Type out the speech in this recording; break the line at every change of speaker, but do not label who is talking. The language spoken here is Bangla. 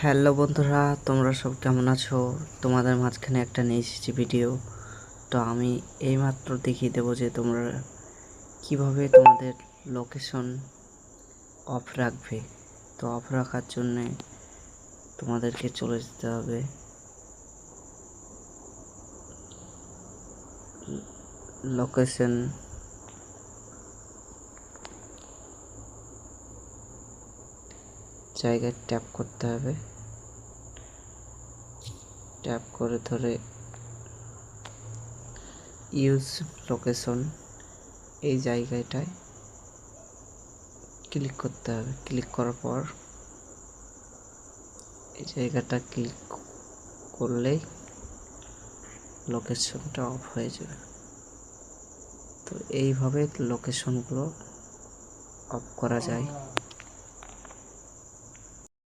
হ্যালো বন্ধুরা, তোমরা সব কেমন আছো? তোমাদের মাঝখানে একটা নিয়ে এসেছি ভিডিও। তো আমি এইমাত্র দেখিয়ে দেবো যে তোমরা কিভাবে তোমাদের লোকেশন অফ রাখবে। তো অফ রাখার জন্যে তোমাদেরকে চলে যেতে হবে লোকেশন, জায়গায় ট্যাপ করতে হবে। ট্যাপ করে ধরে ইউজ লোকেশন এই জায়গাটায় ক্লিক করতে হবে। ক্লিক করার পর এই জায়গাটা ক্লিক করলেই লোকেশনটা অফ হয়ে যাবে। তো এইভাবে লোকেশনগুলো অফ করা যায়।